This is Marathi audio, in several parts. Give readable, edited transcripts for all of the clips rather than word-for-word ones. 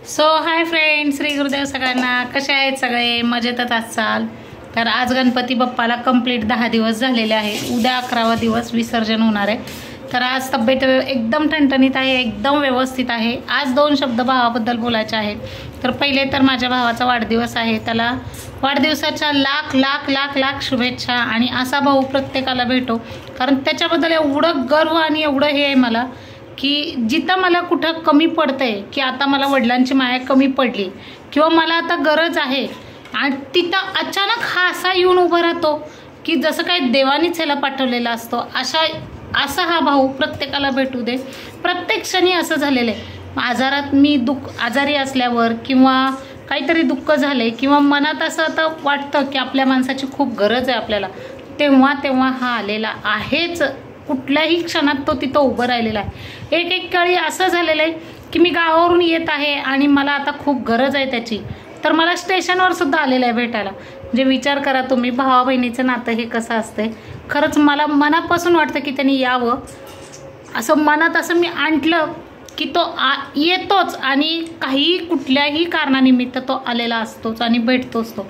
So hi friends, Shri Gurudev सगळ्यांना. कसे आहेत सगळे? मजेतच असाल तर आज गणपती बाप्पाला कंप्लीट 10 दिवस झालेले आहे. उद्या 11वा दिवस विसर्जन होणार आहे. तर आज तब्येत एकदम ठणठणीत आहे, एकदम व्यवस्थित आहे. आज 2 शब्द भावाबद्दल बोलायचे आहेत. तर पहिले तर माझ्या भावाचा वाढदिवस आहे. त्याला वाढदिवसाच्या लाख लाख लाख लाख शुभेच्छा. आणि असा भाऊ प्रत्येकाला भेटो, कारण त्याच्याबद्दल एवढं गर्व आणि एवढं हे आहे मला की जिथं मला कुठं कमी पडतंय की आता मला वडिलांची माया कमी पडली किंवा मला आता गरज आहे आणि तिथं अचानक हा असा येऊन उभा राहतो की जसं काही देवानीच ह्याला पाठवलेला असतो. असा हा भाऊ प्रत्येकाला भेटू दे. प्रत्येक क्षणी असं झालेलं आहे. आजारात मी आजारी असल्यावर किंवा काहीतरी दुःख झाले किंवा मनात असं आता वाटतं की आपल्या माणसाची खूप गरज आहे आपल्याला, तेव्हा हा आलेला आहेच. कुठल्याही क्षणात तो तिथं उभं राहिलेला आहे. एक काळी असं झालेलं आहे की मी गावावरून येत आहे आणि मला आता खूप गरज आहे त्याची, तर मला स्टेशनवर सुद्धा आलेलं आहे भेटायला. म्हणजे विचार करा तुम्ही, भावा बहिणीचं नातं हे कसं असतंय. खरंच मला मनापासून वाटतं की त्यांनी यावं. असं मनात असं मी आणलं की तो येतोच आणि काही कुठल्याही कारणानिमित्त तो आलेला असतोच आणि भेटतोच तो.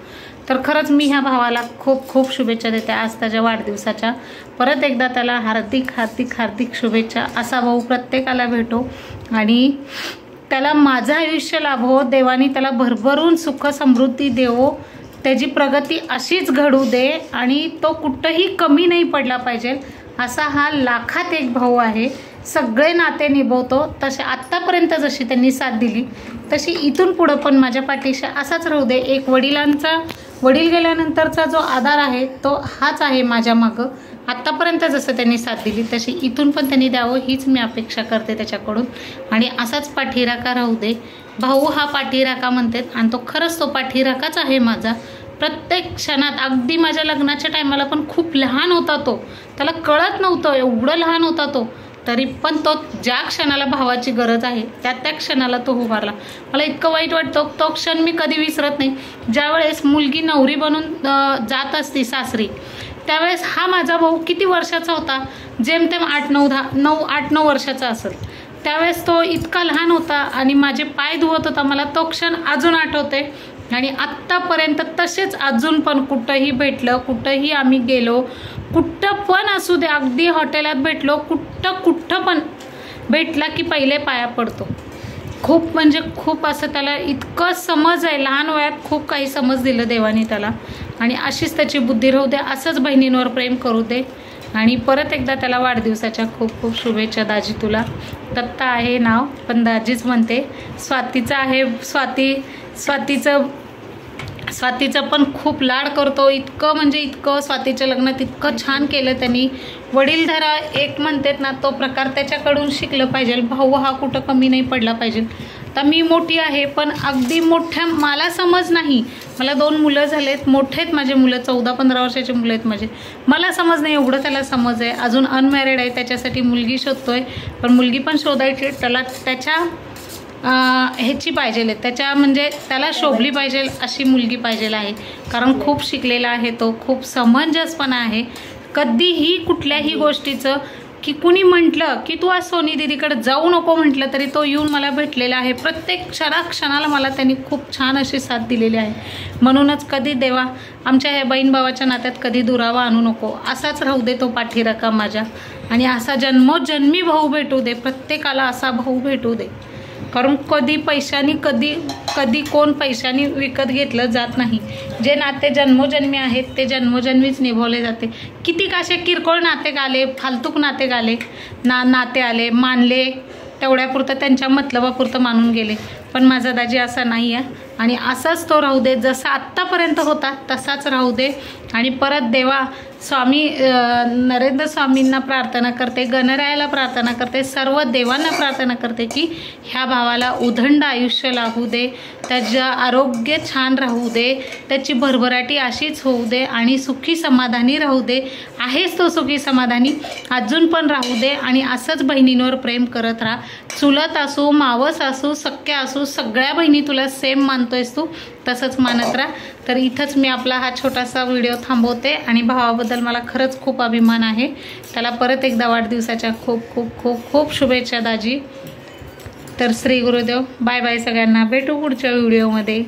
तर खरंच मी ह्या भावाला खूप खूप शुभेच्छा देते आज त्याच्या वाढदिवसाच्या. परत एकदा त्याला हार्दिक हार्दिक हार्दिक शुभेच्छा. असा भाऊ प्रत्येकाला भेटो आणि त्याला माझं आयुष्य लाभो. देवानी त्याला भरभरून सुख समृद्धी देवो. त्याची प्रगती अशीच घडू दे आणि तो कुठंही कमी नाही पडला पाहिजे. असा हा लाखात एक भाऊ आहे. सगळे नाते निभवतो. तसे आत्तापर्यंत जशी त्यांनी साथ दिली तशी इथून पुढं पण माझ्या पाठीशी असाच राहू दे. एक वडील गेल्यानंतरचा जो आधार आहे तो हाच आहे माझ्या मागं. आत्तापर्यंत जसं त्यांनी साथ दिली तशी इथून पण त्यांनी द्यावं हीच मी अपेक्षा करते त्याच्याकडून. आणि असाच पाठीराखा राहू दे. भाऊ हा पाठीराखा म्हणतात आणि तो खरंच तो पाठीराखाच आहे माझा. प्रत्येक क्षणात, अगदी माझ्या लग्नाच्या टायमाला पण खूप लहान होता तो, त्याला कळत नव्हतं, एवढं लहान होता तो, तरी पण तो ज्या क्षणाला भावाची गरज आहे त्या क्षणाला तो उभारला. मला इतकं वाईट वाटतं. तो क्षण मी कधी विसरत नाही. ज्यावेळेस मुलगी नवरी बनून जात असती सासरी, त्यावेळेस हा माझा भाऊ किती वर्षाचा होता? जेमतेम 8-9 वर्षाचा असेल. त्यावेळेस तो इतका लहान होता आणि माझे पाय धुवत होता. मला तो क्षण अजून आठवते. आणि आत्तापर्यंत तसेच अजून पण कुठंही भेटलं, कुठंही आम्ही गेलो, कुठं पण असू दे, अगदी हॉटेलात भेटलो, कुठं पण भेटला की पहिले पाया पडतो. खूप म्हणजे खूप असं त्याला इतकं समज आहे. लहान वयात खूप काही समज दिलं देवानी त्याला. आणि अशीच त्याची बुद्धी राहू दे. असंच बहिणींवर प्रेम करू दे. आणि परत एकदा त्याला वाढदिवसाच्या खूप खूप शुभेच्छा. दाजी तुला दत्ता आहे नाव पण दाजीच म्हणते. स्वातीचं आहे. स्वातीचं पण खूप लाड करतो. इतकं म्हणजे इतकं स्वातीच्या लग्नात इतकं छान केलं त्यांनी. वडीलधारा एक म्हणतात ना, तो प्रकार त्याच्याकडून शिकलं पाहिजे. भाऊ हा कुठं कमी नाही पडला पाहिजे. आता मी मोठी आहे पण अगदी मोठ्या मला समज नाही. मला 2 मुलं झालेत, मोठे आहेत माझे मुलं, 14-15 वर्षाचे मुलं आहेत माझे. मला समज नाही, एवढं त्याला समज आहे. अजून अनमॅरिड आहे, त्याच्यासाठी मुलगी शोधतोय. पण मुलगी पण शोधायची त्याला त्याच्या ह्याची पाहिजे, त्याच्या म्हणजे त्याला शोभली पाहिजे अशी मुलगी पाहिजे आहे. कारण खूप शिकलेला आहे तो, खूप समंजसपणा आहे. कधीही कुठल्याही गोष्टीचं की कुणी म्हटलं की तू आज सोनी दीदीकडे जाऊ नको म्हटलं तरी तो येऊन मला भेटलेला आहे. प्रत्येक क्षणाला मला त्यांनी खूप छान अशी साथ दिलेली आहे. म्हणूनच कधी देवा आमच्या ह्या बहीण भावाच्या नात्यात कधी दुरावा आणू नको. असाच राहू दे तो पाठीराखा माझ्या. आणि असा जन्मोजन्मी भाऊ भेटू दे. प्रत्येकाला असा भाऊ भेटू दे. कारण कधी कोण पैशानी विकत घेतलं जात नाही. जे नाते जन्मोजन्मी आहेत ते जन्मोजन्मीच निभवले जाते. किती असे किरकोळ नाते आले, फालतूक नाते आले, मानले तेवढ्यापुरतं, त्यांच्या मतलबापुरतं मानून गेले. पण माझा दाजी असा नाही आहे आणि असाच तो राहू दे. जसा आत्तापर्यंत होता तसाच राहू दे. आणि परत देवा स्वामी नरेंद्र स्वामींना प्रार्थना करते, गणरायाला प्रार्थना करते, सर्व देवांना प्रार्थना करते की ह्या भावाला उदंड आयुष्य लाभू दे, त्याचं आरोग्य छान राहू दे, त्याची भरभराटी अशीच होऊ दे आणि सुखी समाधानी राहू दे. आहेच तो सुखी समाधानी, अजून पण राहू दे. आणि असंच बहिणींवर प्रेम करत राहा. चुलत असू, मावस असू, सख्या असू, सगळ्या बहिणी तुला सेम मानतोयस तू, तसंच मानत राहा. तर इथंच मी आपला हा छोटासा व्हिडिओ थांबवते. आणि भावाबद्दल मला खरंच खूप अभिमान आहे. त्याला परत एकदा वाढदिवसाच्या खूप खूप खूप खूप शुभेच्छा दाजी. तर श्री गुरुदेव, बाय बाय सगळ्यांना, भेटू पुढच्या व्हिडिओमध्ये.